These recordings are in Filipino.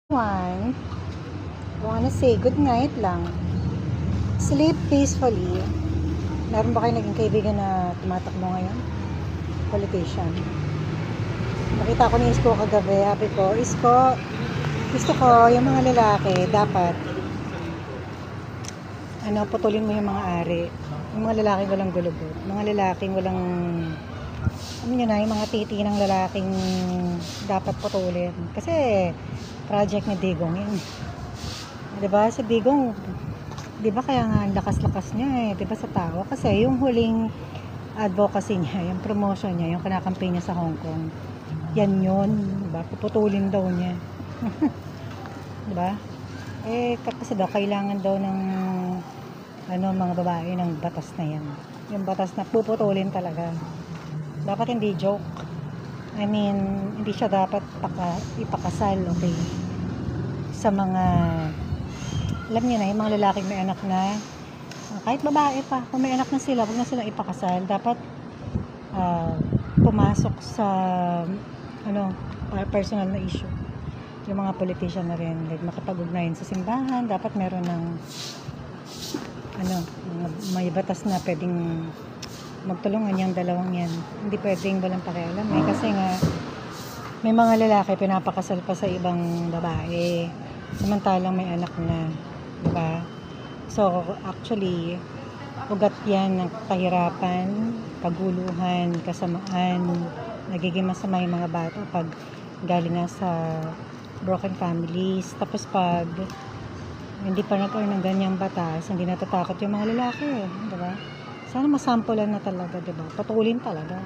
One, wanna say good night lang. Sleep peacefully. Meron ba kayo naging kaibigan na tumatakbo ngayon? Politician. Nakita ko ni Isko kagabi. Happy ko, Isko, gusto ko yung mga lalaki dapat putulin mo yung mga ari. Yung mga lalaking walang gulubot. Mga lalaking walang yung mga titi ng lalaking dapat putulin. Kasi project ni Digong yun. Diba? Si Digong, diba kaya nga ang lakas-lakas niya diba sa tao? Kasi yung huling advocacy niya, yung promotion niya, yung kinakampanya niya sa Hong Kong, yan yun. Diba? Puputulin daw niya. Diba? Kasi daw, kailangan daw ng mga babae ng batas na yan. Yung batas na puputulin talaga. Dapat hindi joke. I mean, hindi siya dapat ipakasal, okay? Sa mga, alam niyo na, yung mga lalaking may anak na, kahit babae pa, kung may anak na sila, huwag na silang ipakasal. Dapat pumasok sa, personal na issue. Yung mga politician na rin, like makipag-ugnayan sa simbahan, dapat meron ng, may batas na pwedeng magtulungan yung dalawang yan. Hindi pwedeng walang pakialam kasi nga may mga lalaki pinapakasal pa sa ibang babae samantalang may anak na, diba? So actually ugat yan ng kahirapan, kaguluhan, kasamaan. Nagiging masama yung mga bata pag galing nga sa broken families. Tapos pag hindi pa nagkaroon ng ganyang batas, hindi natatakot yung mga lalaki, diba? Sana masampulan na talaga, diba? Patulin talaga.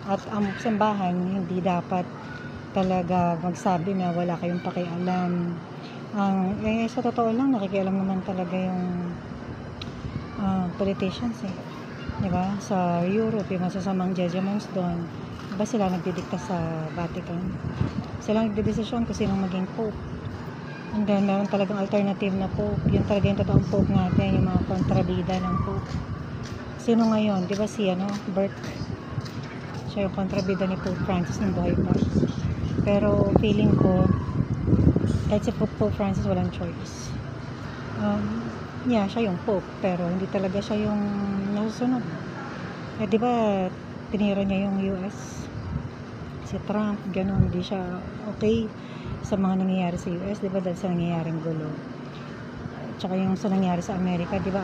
At ang simbahan, hindi dapat talaga magsabi na wala kayong pakialam. Sa totoo lang, nakikialam naman talaga yung politicians, diba? Sa Europe, yung masasamang judgments doon, diba sila nagdidikta sa Vatican? Sila nagdidesisyon kung sinong maging pope. And then, meron talagang alternative na pope. Yun talaga yung totoong pope natin, yung mga kontrabida ng pope. Sino ngayon? Di ba si, Bert? Siya yung kontrabida ni Pope Francis ng buhay pa. Pero, feeling ko, kahit si Pope Francis walang choice. Siya yung pope. Pero, hindi talaga siya yung nasusunod. Di ba, tinira niya yung US? Si Trump, gano'n. Hindi siya okay sa mga nangyayari sa US, di ba, dahil sa nangyayaring gulo. Tsaka yung sa nangyayari sa Amerika, di ba?